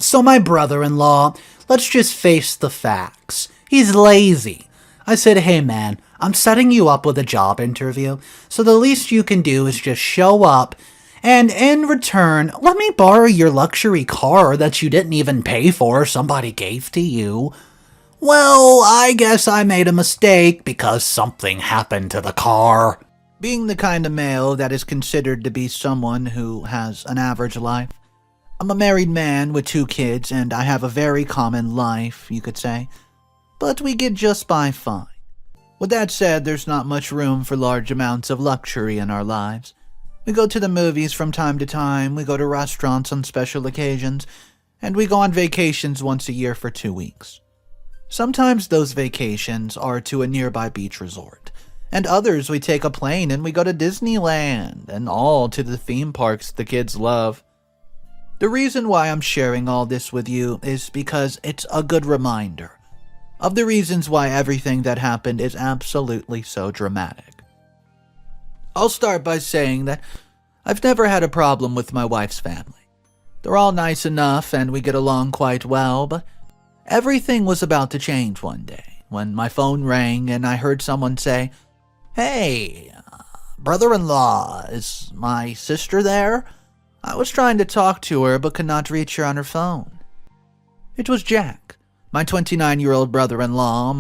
So my brother-in-law, let's just face the facts. He's lazy. I said, hey man, I'm setting you up with a job interview, so the least you can do is just show up, and in return, let me borrow your luxury car that you didn't even pay for, somebody gave to you. Well, I guess I made a mistake because something happened to the car. Being the kind of male that is considered to be someone who has an average life, I'm a married man with 2 kids, and I have a very common life, you could say. But we get just by fine. With that said, there's not much room for large amounts of luxury in our lives. We go to the movies from time to time, we go to restaurants on special occasions, and we go on vacations once a year for 2 weeks. Sometimes those vacations are to a nearby beach resort, and others we take a plane and we go to Disneyland, and all to the theme parks the kids love. The reason why I'm sharing all this with you is because it's a good reminder of the reasons why everything that happened is absolutely so dramatic. I'll start by saying that I've never had a problem with my wife's family. They're all nice enough and we get along quite well, but everything was about to change one day when my phone rang and I heard someone say, "Hey, brother-in-law, is my sister there?" I was trying to talk to her but could not reach her on her phone. It was Jack, my 29-year-old brother-in-law,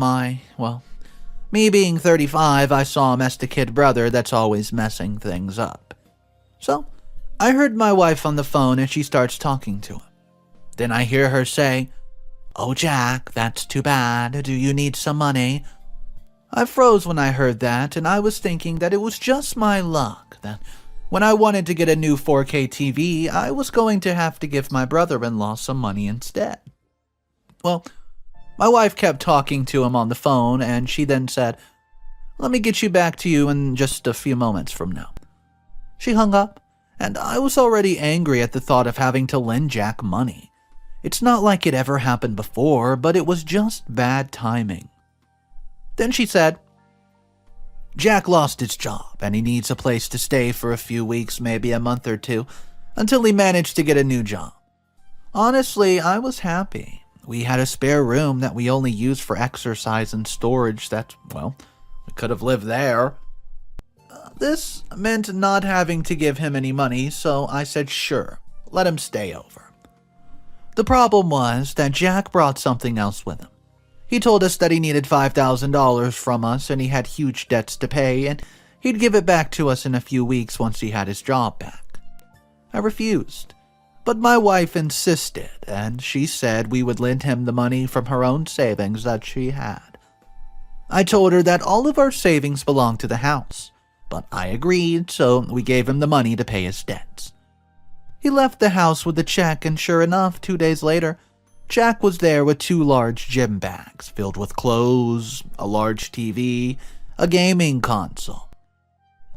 me being 35, I saw him as the kid brother that's always messing things up. So, I heard my wife on the phone and she starts talking to him. Then I hear her say, "Oh Jack, that's too bad. Do you need some money?" I froze when I heard that, and I was thinking that it was just my luck that when I wanted to get a new 4K TV, I was going to have to give my brother-in-law some money instead. Well, my wife kept talking to him on the phone, and she then said, "Let me get you back to you in just a few moments from now." She hung up, and I was already angry at the thought of having to lend Jack money. It's not like it ever happened before, but it was just bad timing. Then she said, "Jack lost his job, and he needs a place to stay for a few weeks, maybe a month or 2, until he managed to get a new job." Honestly, I was happy. We had a spare room that we only used for exercise and storage that, we could have lived there. This meant not having to give him any money, so I said sure, let him stay over. The problem was that Jack brought something else with him. He told us that he needed $5,000 from us and he had huge debts to pay, and he'd give it back to us in a few weeks once he had his job back. I refused, but my wife insisted, and she said we would lend him the money from her own savings that she had. I told her that all of our savings belonged to the house, but I agreed, so we gave him the money to pay his debts. He left the house with the check, and sure enough, 2 days later, Jack was there with 2 large gym bags filled with clothes, a large TV, a gaming console.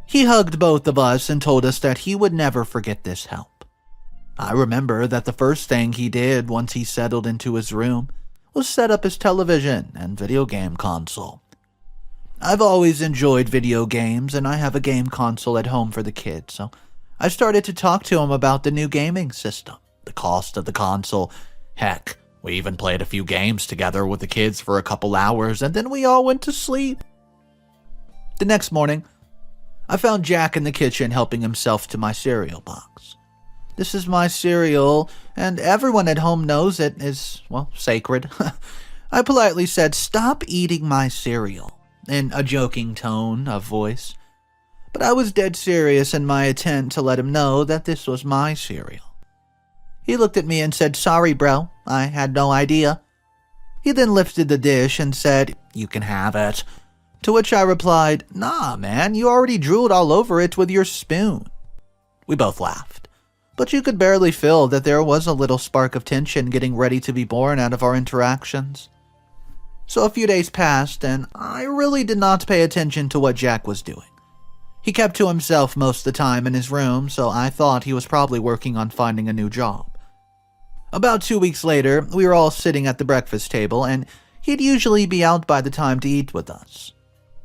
He hugged both of us and told us that he would never forget this help. I remember that the first thing he did once he settled into his room was set up his television and video game console. I've always enjoyed video games, and I have a game console at home for the kids, so I started to talk to him about the new gaming system, the cost of the console. Heck, we even played a few games together with the kids for a couple hours, and then we all went to sleep. The next morning, I found Jack in the kitchen helping himself to my cereal box. This is my cereal, and everyone at home knows it is, sacred. I politely said, "Stop eating my cereal," in a joking tone of voice. But I was dead serious in my attempt to let him know that this was my cereal. He looked at me and said, "Sorry, bro, I had no idea." He then lifted the dish and said, "You can have it." To which I replied, "Nah, man, you already drooled all over it with your spoon." We both laughed, but you could barely feel that there was a little spark of tension getting ready to be born out of our interactions. So a few days passed, and I really did not pay attention to what Jack was doing. He kept to himself most of the time in his room, so I thought he was probably working on finding a new job. About 2 weeks later, we were all sitting at the breakfast table, and he'd usually be out by the time to eat with us.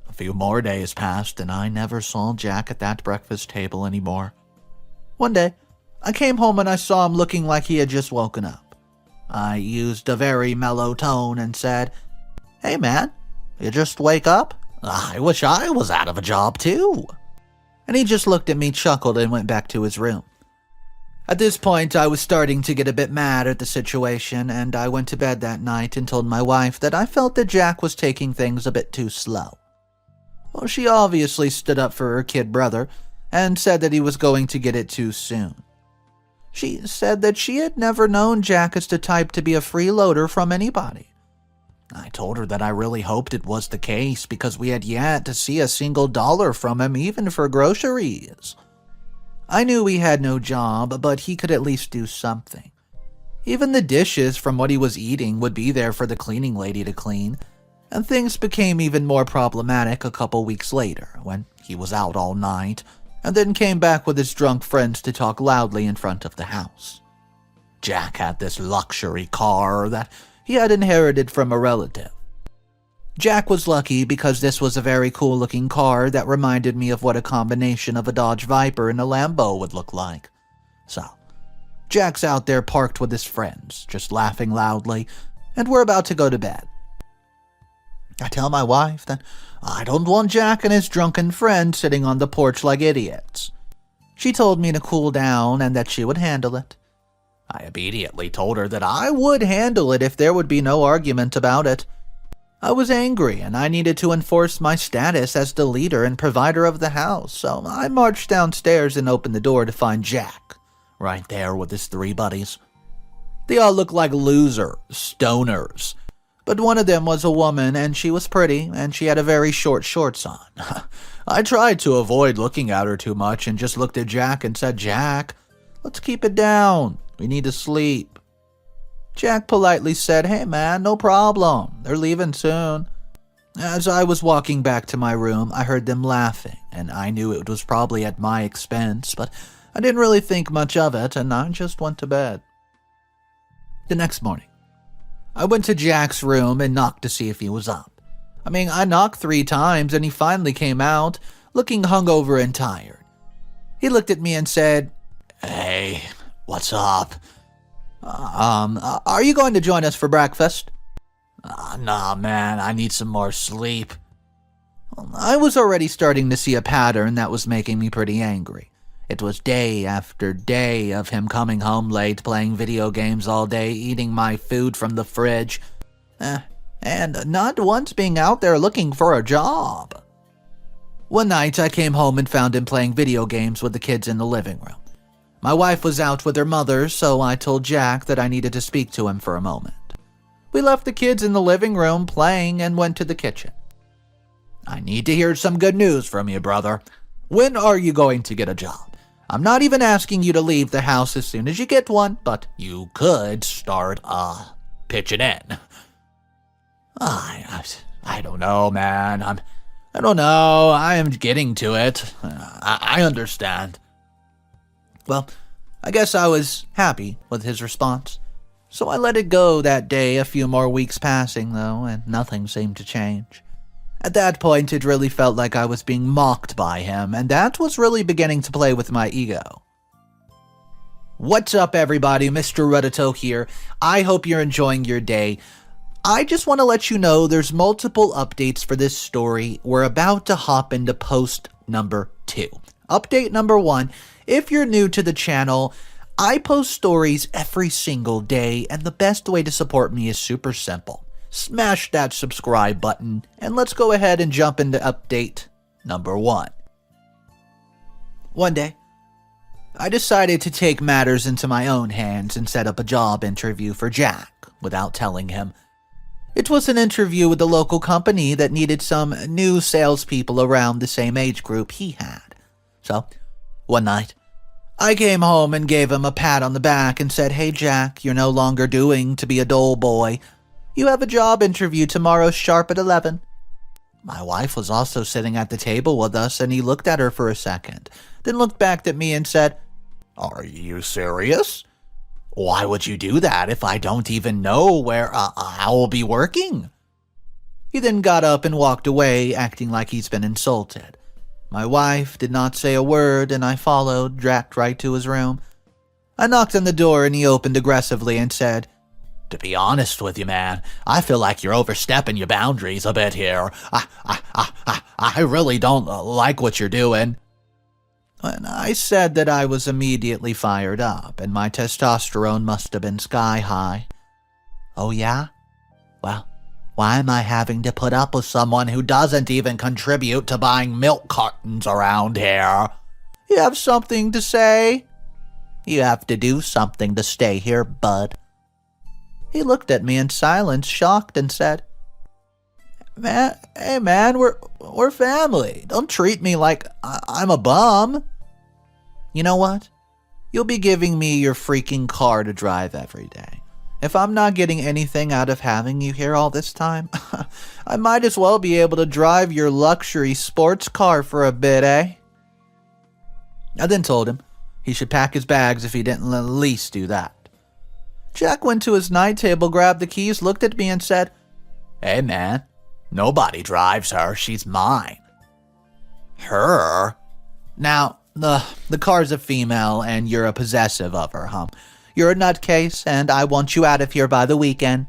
A few more days passed, and I never saw Jack at that breakfast table anymore. One day, I came home and I saw him looking like he had just woken up. I used a very mellow tone and said, "Hey man, you just wake up? I wish I was out of a job too." And he just looked at me, chuckled, and went back to his room. At this point, I was starting to get a bit mad at the situation, and I went to bed that night and told my wife that I felt that Jack was taking things a bit too slow. Well, she obviously stood up for her kid brother and said that he was going to get it too soon. She said that she had never known Jack as the type to be a freeloader from anybody. I told her that I really hoped it was the case because we had yet to see a single dollar from him, even for groceries. I knew he had no job, but he could at least do something. Even the dishes from what he was eating would be there for the cleaning lady to clean, and things became even more problematic a couple weeks later when he was out all night and then came back with his drunk friends to talk loudly in front of the house. Jack had this luxury car that he had inherited from a relative. Jack was lucky because this was a very cool-looking car that reminded me of what a combination of a Dodge Viper and a Lambo would look like. So, Jack's out there parked with his friends, just laughing loudly, and we're about to go to bed. I tell my wife that I don't want Jack and his drunken friend sitting on the porch like idiots. She told me to cool down and that she would handle it. I immediately told her that I would handle it if there would be no argument about it. I was angry and I needed to enforce my status as the leader and provider of the house, so I marched downstairs and opened the door to find Jack, right there with his 3 buddies. They all looked like losers, stoners. But one of them was a woman, and she was pretty, and she had a very short shorts on. I tried to avoid looking at her too much and just looked at Jack and said, "Jack, let's keep it down. We need to sleep." Jack politely said, "Hey man, no problem. They're leaving soon." As I was walking back to my room, I heard them laughing, and I knew it was probably at my expense, but I didn't really think much of it, and I just went to bed. The next morning, I went to Jack's room and knocked to see if he was up. I knocked 3 times and he finally came out, looking hungover and tired. He looked at me and said, "Hey, what's up? Are you going to join us for breakfast?" "Nah, man, I need some more sleep." I was already starting to see a pattern that was making me pretty angry. It was day after day of him coming home late, playing video games all day, eating my food from the fridge, and not once being out there looking for a job. One night, I came home and found him playing video games with the kids in the living room. My wife was out with her mother, so I told Jack that I needed to speak to him for a moment. We left the kids in the living room playing and went to the kitchen. "I need to hear some good news from you, brother. When are you going to get a job? I'm not even asking you to leave the house as soon as you get one, but you could start, pitching in." I don't know, man. I don't know. I am getting to it. I understand." Well, I guess I was happy with his response. So I let it go that day, a few more weeks passing, though, and nothing seemed to change. At that point, it really felt like I was being mocked by him, and that was really beginning to play with my ego. What's up, everybody? Mr. Rudato here. I hope you're enjoying your day. I just want to let you know there's multiple updates for this story. We're about to hop into post number 2. Update number 1, if you're new to the channel, I post stories every single day, and the best way to support me is super simple. Smash that subscribe button, and let's go ahead and jump into update number 1. One day, I decided to take matters into my own hands and set up a job interview for Jack without telling him. It was an interview with a local company that needed some new salespeople around the same age group he had. So, one night, I came home and gave him a pat on the back and said, "Hey Jack, you're no longer doing to be a dull boy. You have a job interview tomorrow sharp at 11. My wife was also sitting at the table with us, and he looked at her for a second, then looked back at me and said, "Are you serious? Why would you do that if I don't even know where I will be working?" He then got up and walked away, acting like he's been insulted. My wife did not say a word, and I followed, dragged right to his room. I knocked on the door, and he opened aggressively and said, To be honest with you, man, I feel like you're overstepping your boundaries a bit here. I really don't like what you're doing. And I said that I was immediately fired up, and my testosterone must have been sky high. Oh yeah? Well, why am I having to put up with someone who doesn't even contribute to buying milk cartons around here? You have something to say? You have to do something to stay here, bud. He looked at me in silence, shocked, and said, Hey man, we're family. Don't treat me like I'm a bum. You know what? You'll be giving me your freaking car to drive every day. If I'm not getting anything out of having you here all this time, I might as well be able to drive your luxury sports car for a bit, eh? I then told him he should pack his bags if he didn't at least do that. Jack went to his night table, grabbed the keys, looked at me, and said, Hey man, nobody drives her. She's mine. Her? Now, the car's a female and you're a possessive of her, huh? You're a nutcase and I want you out of here by the weekend.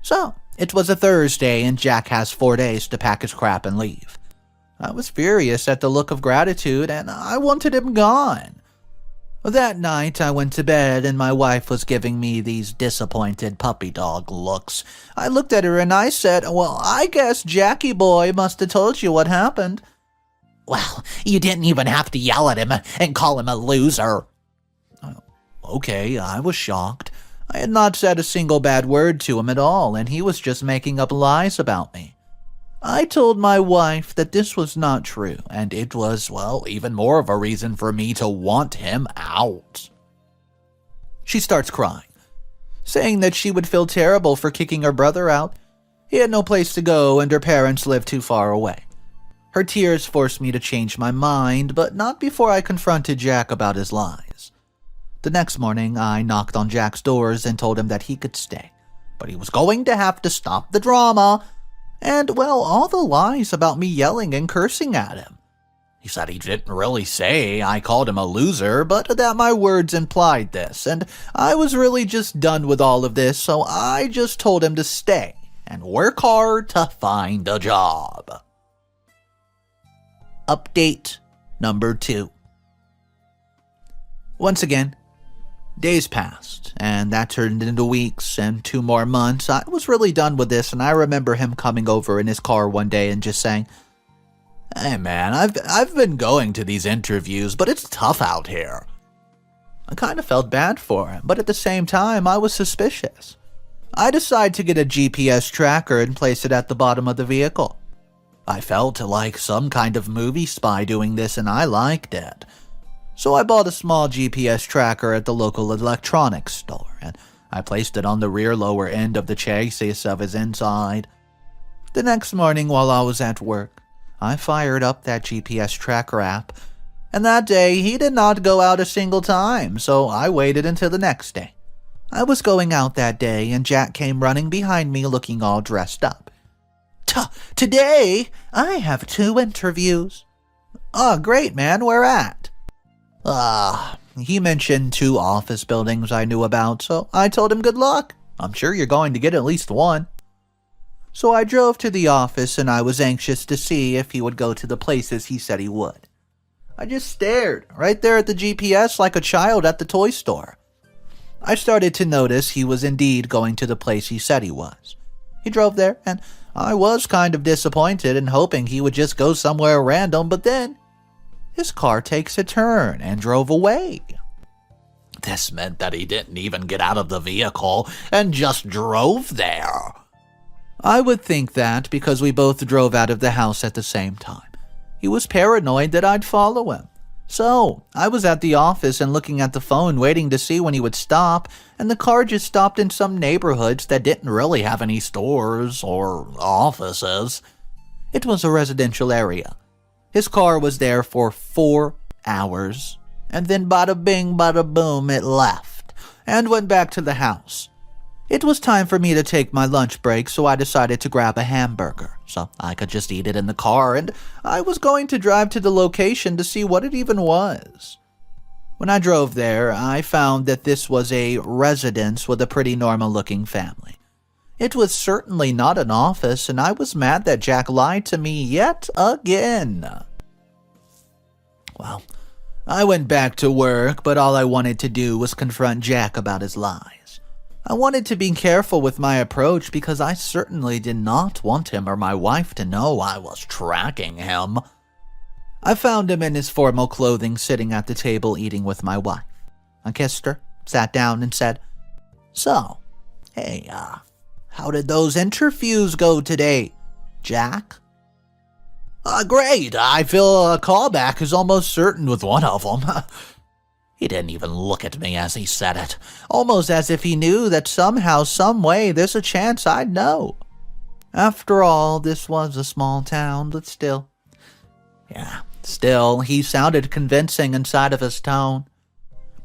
So, it was a Thursday and Jack has 4 days to pack his crap and leave. I was furious at the look of gratitude and I wanted him gone. That night, I went to bed and my wife was giving me these disappointed puppy dog looks. I looked at her and I said, Well, I guess Jackie boy must have told you what happened. Well, you didn't even have to yell at him and call him a loser. Okay, I was shocked. I had not said a single bad word to him at all, and he was just making up lies about me. I told my wife that this was not true, and it was, well, even more of a reason for me to want him out. She starts crying, saying that she would feel terrible for kicking her brother out. He had no place to go, and her parents lived too far away. Her tears forced me to change my mind, but not before I confronted Jack about his lies. The next morning, I knocked on Jack's doors and told him that he could stay, but he was going to have to stop the drama and, well, all the lies about me yelling and cursing at him. He said he didn't really say I called him a loser, but that my words implied this, and I was really just done with all of this, so I just told him to stay and work hard to find a job. Update number 2. Once again, days passed, and that turned into weeks and 2 more months. I was really done with this, and I remember him coming over in his car one day and just saying, Hey man, I've been going to these interviews, but it's tough out here. I kind of felt bad for him, but at the same time, I was suspicious. I decided to get a GPS tracker and place it at the bottom of the vehicle. I felt like some kind of movie spy doing this, and I liked it. So I bought a small GPS tracker at the local electronics store, and I placed it on the rear lower end of the chassis of his inside. The next morning while I was at work, I fired up that GPS tracker app, and that day he did not go out a single time, so I waited until the next day. I was going out that day, and Jack came running behind me looking all dressed up. Today, I have 2 interviews. Oh, great, man, where at? He mentioned 2 office buildings I knew about, so I told him good luck. I'm sure you're going to get at least one. So I drove to the office and I was anxious to see if he would go to the places he said he would. I just stared right there at the GPS like a child at the toy store. I started to notice he was indeed going to the place he said he was. He drove there and I was kind of disappointed and hoping he would just go somewhere random, but then his car takes a turn and drove away. This meant that he didn't even get out of the vehicle and just drove there. I would think that because we both drove out of the house at the same time. He was paranoid that I'd follow him. So, I was at the office and looking at the phone waiting to see when he would stop, and the car just stopped in some neighborhoods that didn't really have any stores or offices. It was a residential area. His car was there for 4 hours, and then bada bing, bada boom, it left, and went back to the house. It was time for me to take my lunch break, so I decided to grab a hamburger, so I could just eat it in the car, and I was going to drive to the location to see what it even was. When I drove there, I found that this was a residence with a pretty normal-looking family. It was certainly not an office, and I was mad that Jack lied to me yet again. Well, I went back to work, but all I wanted to do was confront Jack about his lies. I wanted to be careful with my approach because I certainly did not want him or my wife to know I was tracking him. I found him in his formal clothing sitting at the table eating with my wife. I kissed her, sat down, and said, "So, hey, how did those interviews go today, Jack?" Great. I feel a callback is almost certain with one of them." He didn't even look at me as he said it, almost as if he knew that somehow, some way, there's a chance I'd know. After all, this was a small town, but still. Still, he sounded convincing inside of his tone.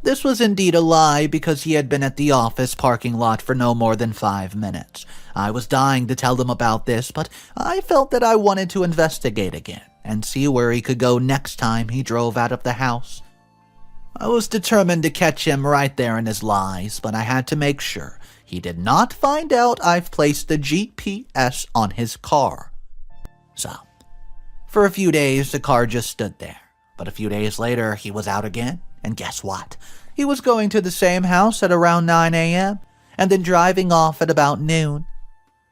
This was indeed a lie because he had been at the office parking lot for no more than 5 minutes. I was dying to tell him about this, but I felt that I wanted to investigate again and see where he could go next time he drove out of the house. I was determined to catch him right there in his lies, but I had to make sure he did not find out I've placed the GPS on his car. So, for a few days, the car just stood there. But a few days later, he was out again. And guess what? He was going to the same house at around 9 a.m. and then driving off at about noon.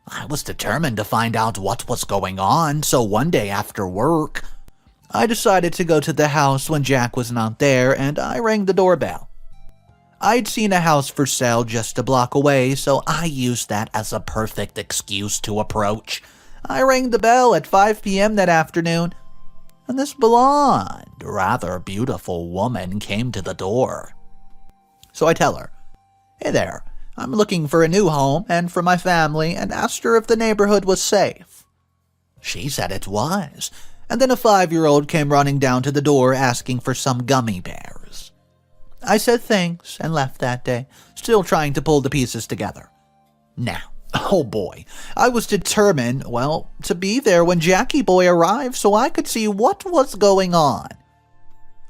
I was determined to find out what was going on, so one day after work, I decided to go to the house when Jack was not there, and I rang the doorbell. I'd seen a house for sale just a block away, so I used that as a perfect excuse to approach. I rang the bell at 5 p.m. that afternoon, and this blonde, rather beautiful woman came to the door. So I tell her, "Hey there, I'm looking for a new home and for my family," and asked her if the neighborhood was safe. She said it was, and then a 5-year-old came running down to the door asking for some gummy bears. I said thanks and left that day, still trying to pull the pieces together. Now, oh boy, I was determined, to be there when Jackie Boy arrived so I could see what was going on.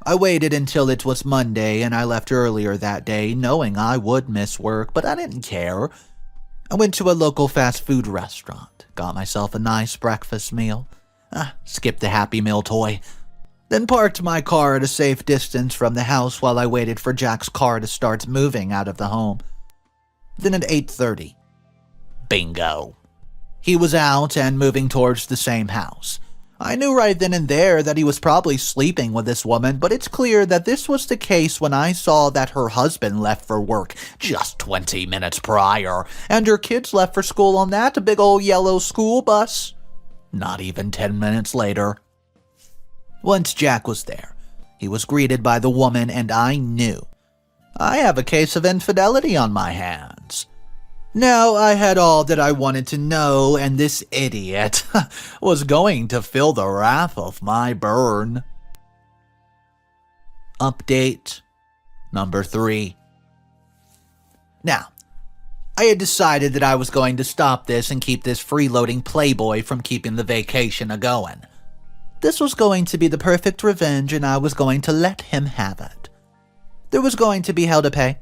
I waited until it was Monday and I left earlier that day, knowing I would miss work, but I didn't care. I went to a local fast food restaurant, got myself a nice breakfast meal, skipped the Happy Meal toy, then parked my car at a safe distance from the house while I waited for Jack's car to start moving out of the home. Then at 8:30, bingo. He was out and moving towards the same house. I knew right then and there that he was probably sleeping with this woman, but it's clear that this was the case when I saw that her husband left for work just 20 minutes prior, and her kids left for school on that big old yellow school bus. Not even 10 minutes later. Once Jack was there, he was greeted by the woman, and I knew I have a case of infidelity on my hands. Now I had all that I wanted to know, and this idiot was going to feel the wrath of my burn. Update number 3. Now, I had decided that I was going to stop this and keep this freeloading playboy from keeping the vacation a-going. This was going to be the perfect revenge, and I was going to let him have it. There was going to be hell to pay.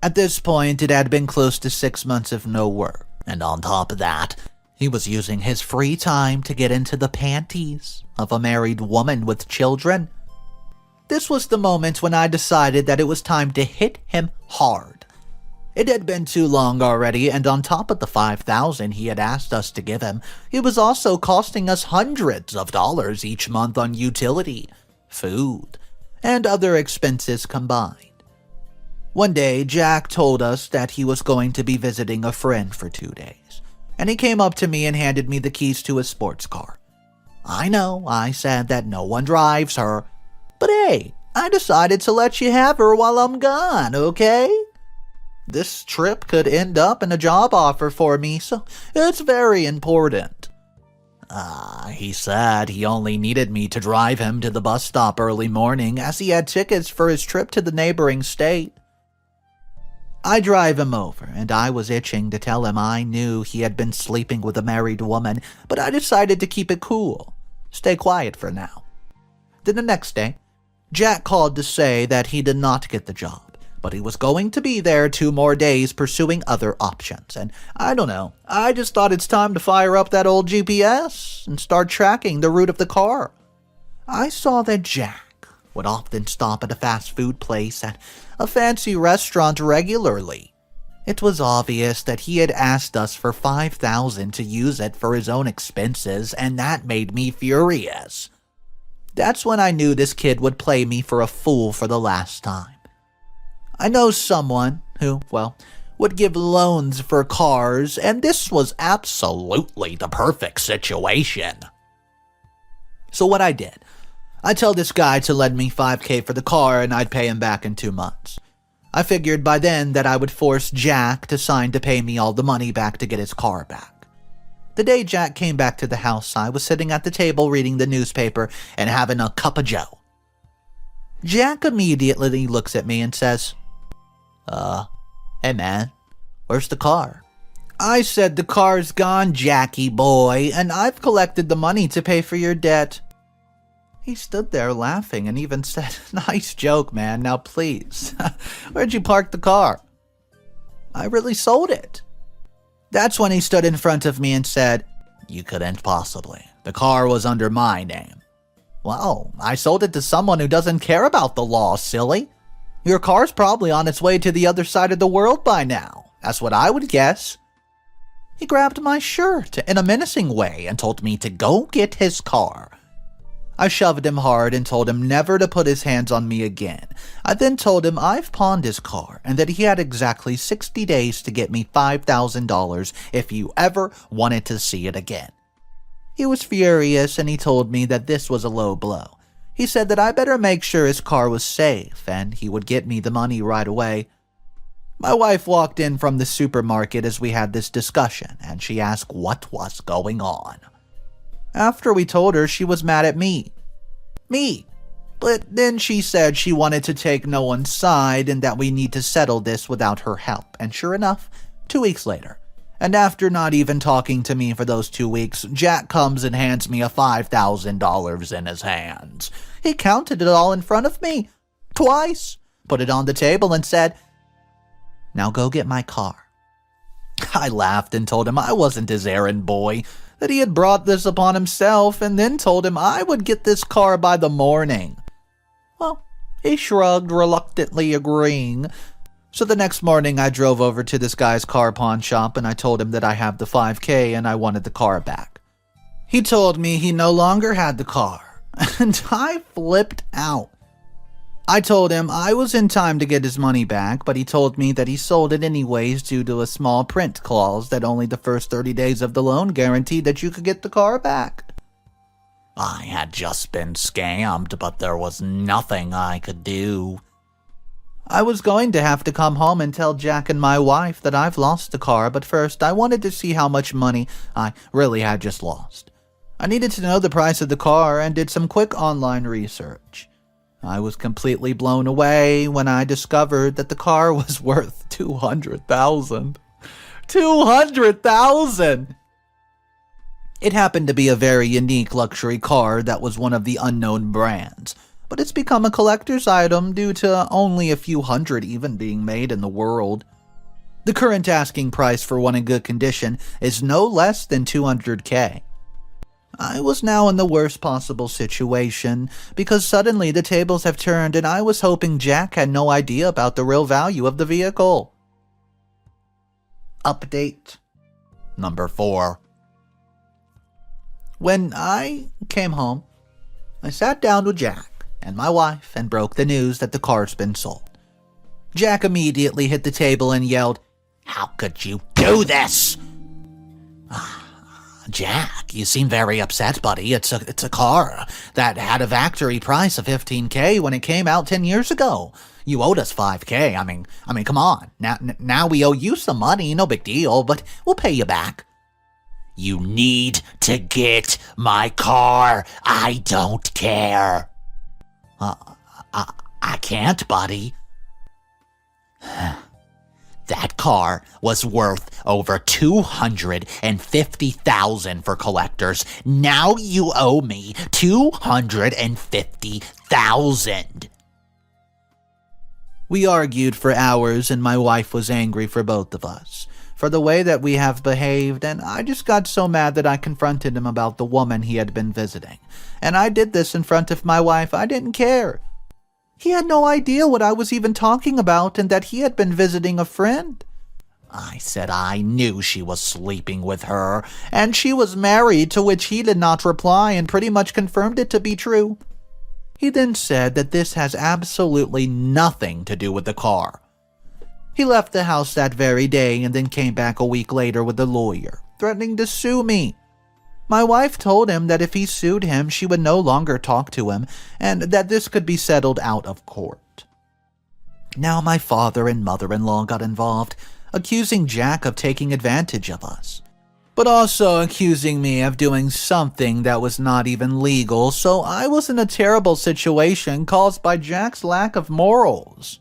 At this point, it had been close to 6 months of no work, and on top of that, he was using his free time to get into the panties of a married woman with children. This was the moment when I decided that it was time to hit him hard. It had been too long already, and on top of the $5,000 he had asked us to give him, it was also costing us hundreds of dollars each month on utility, food, and other expenses combined. One day, Jack told us that he was going to be visiting a friend for 2 days, and he came up to me and handed me the keys to his sports car. I know, I said that no one drives her, but hey, I decided to let you have her while I'm gone, okay? This trip could end up in a job offer for me, so it's very important. He said he only needed me to drive him to the bus stop early morning as he had tickets for his trip to the neighboring state. I drive him over, and I was itching to tell him I knew he had been sleeping with a married woman, but I decided to keep it cool, stay quiet for now. Then the next day, Jack called to say that he did not get the job, but he was going to be there 2 more days pursuing other options. And I don't know, I just thought it's time to fire up that old GPS and start tracking the route of the car. I saw that Jack would often stop at a fast food place at a fancy restaurant regularly. It was obvious that he had asked us for $5,000 to use it for his own expenses, and that made me furious. That's when I knew this kid would play me for a fool for the last time. I know someone who, would give loans for cars, and this was absolutely the perfect situation. So what I did, I told this guy to lend me $5,000 for the car and I'd pay him back in 2 months. I figured by then that I would force Jack to sign to pay me all the money back to get his car back. The day Jack came back to the house, I was sitting at the table reading the newspaper and having a cup of joe. Jack immediately looks at me and says, hey man, where's the car? I said, the car's gone, Jackie boy, and I've collected the money to pay for your debt. He stood there laughing and even said, nice joke, man, now please, where'd you park the car? I really sold it. That's when he stood in front of me and said, you couldn't possibly. The car was under my name. Well, I sold it to someone who doesn't care about the law, silly. Your car's probably on its way to the other side of the world by now. That's what I would guess. He grabbed my shirt in a menacing way and told me to go get his car. I shoved him hard and told him never to put his hands on me again. I then told him I've pawned his car and that he had exactly 60 days to get me $5,000 if you ever wanted to see it again. He was furious and he told me that this was a low blow. He said that I better make sure his car was safe and he would get me the money right away. My wife walked in from the supermarket as we had this discussion and she asked what was going on. After we told her, she was mad at me. But then she said she wanted to take no one's side and that we need to settle this without her help. And sure enough, 2 weeks later, and after not even talking to me for those 2 weeks, Jack comes and hands me a $5,000 in his hands. He counted it all in front of me, twice, put it on the table and said, now go get my car. I laughed and told him I wasn't his errand boy, that he had brought this upon himself, and then told him I would get this car by the morning. Well, he shrugged, reluctantly agreeing. So the next morning I drove over to this guy's car pawn shop and I told him that I have the $5,000 and I wanted the car back. He told me he no longer had the car, and I flipped out. I told him I was in time to get his money back, but he told me that he sold it anyways due to a small print clause that only the first 30 days of the loan guaranteed that you could get the car back. I had just been scammed, but there was nothing I could do. I was going to have to come home and tell Jack and my wife that I've lost the car, but first I wanted to see how much money I really had just lost. I needed to know the price of the car and did some quick online research. I was completely blown away when I discovered that the car was worth $200,000. $200,000! It happened to be a very unique luxury car that was one of the unknown brands, but it's become a collector's item due to only a few hundred even being made in the world. The current asking price for one in good condition is no less than $200,000. I was now in the worst possible situation, because suddenly the tables have turned and I was hoping Jack had no idea about the real value of the vehicle. Update number 4. When I came home, I sat down with Jack and my wife and broke the news that the car's been sold. Jack immediately hit the table and yelled, "How could you do this?" Jack, you seem very upset, buddy. It's a car that had a factory price of $15,000 when it came out 10 years ago. You owed us $5,000. I mean, come on. Now we owe you some money. No big deal, but we'll pay you back. You need to get my car. I don't care. I can't, buddy. That car was worth over $250,000 for collectors. Now you owe me $250,000. $200,000. We argued for hours, and my wife was angry for both of us, for the way that we have behaved, and I just got so mad that I confronted him about the woman he had been visiting. And I did this in front of my wife. I didn't care. He had no idea what I was even talking about and that he had been visiting a friend. I said I knew she was sleeping with her, and she was married, to which he did not reply and pretty much confirmed it to be true. He then said that this has absolutely nothing to do with the car. He left the house that very day and then came back a week later with a lawyer, threatening to sue me. My wife told him that if he sued him, she would no longer talk to him, and that this could be settled out of court. Now my father and mother-in-law got involved, accusing Jack of taking advantage of us, but also accusing me of doing something that was not even legal, so I was in a terrible situation caused by Jack's lack of morals.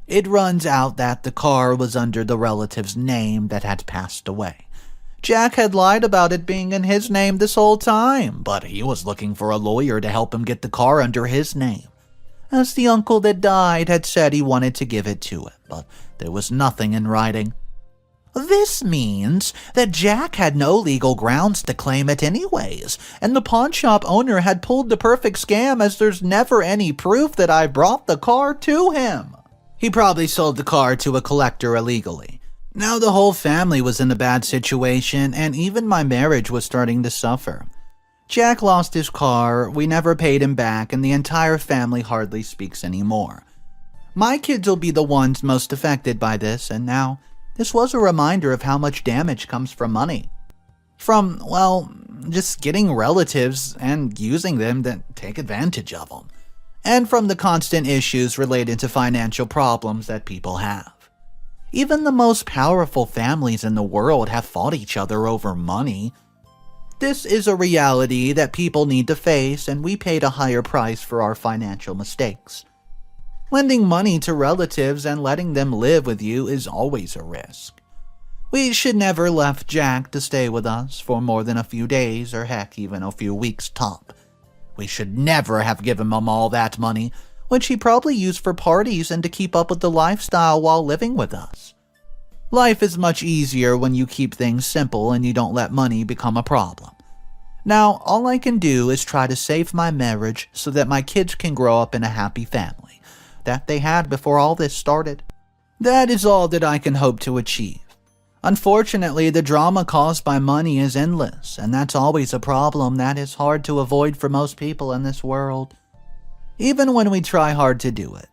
It runs out that the car was under the relative's name that had passed away. Jack had lied about it being in his name this whole time, but he was looking for a lawyer to help him get the car under his name, as the uncle that died had said he wanted to give it to him, but there was nothing in writing. This means that Jack had no legal grounds to claim it anyways, and the pawnshop owner had pulled the perfect scam, as there's never any proof that I brought the car to him. He probably sold the car to a collector illegally. Now the whole family was in a bad situation, and even my marriage was starting to suffer. Jack lost his car, we never paid him back, and the entire family hardly speaks anymore. My kids will be the ones most affected by this, and now this was a reminder of how much damage comes from money. From, well, just getting relatives and using them to take advantage of them. And from the constant issues related to financial problems that people have. Even the most powerful families in the world have fought each other over money. This is a reality that people need to face, and we paid a higher price for our financial mistakes. Lending money to relatives and letting them live with you is always a risk. We should never left Jack to stay with us for more than a few days, or heck, even a few weeks top. We should never have given him all that money, which he probably used for parties and to keep up with the lifestyle while living with us. Life is much easier when you keep things simple and you don't let money become a problem. Now, all I can do is try to save my marriage so that my kids can grow up in a happy family that they had before all this started. That is all that I can hope to achieve. Unfortunately, the drama caused by money is endless, and that's always a problem that is hard to avoid for most people in this world. Even when we try hard to do it,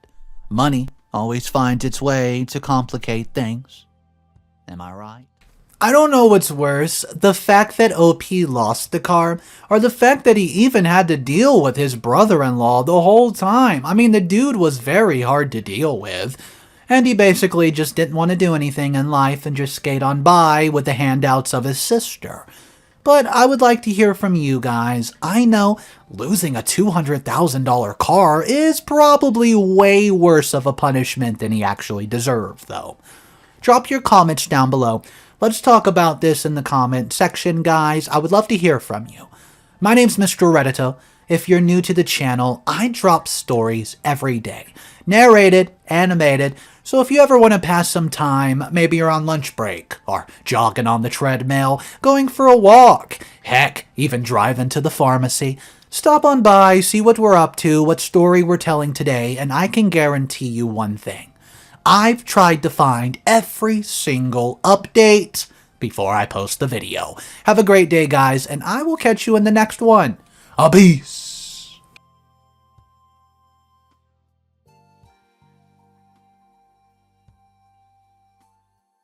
money always finds its way to complicate things. Am I right? I don't know what's worse, the fact that OP lost the car, or the fact that he even had to deal with his brother-in-law the whole time. I mean, the dude was very hard to deal with, and he basically just didn't want to do anything in life and just skate on by with the handouts of his sister. But I would like to hear from you guys. I know losing a $200,000 car is probably way worse of a punishment than he actually deserved, though. Drop your comments down below. Let's talk about this in the comment section, guys. I would love to hear from you. My name's Mr. Reddito. If you're new to the channel, I drop stories every day. Narrated, animated, so if you ever want to pass some time, maybe you're on lunch break, or jogging on the treadmill, going for a walk, heck, even driving to the pharmacy, stop on by, see what we're up to, what story we're telling today, and I can guarantee you one thing. I've tried to find every single update before I post the video. Have a great day, guys, and I will catch you in the next one. Peace.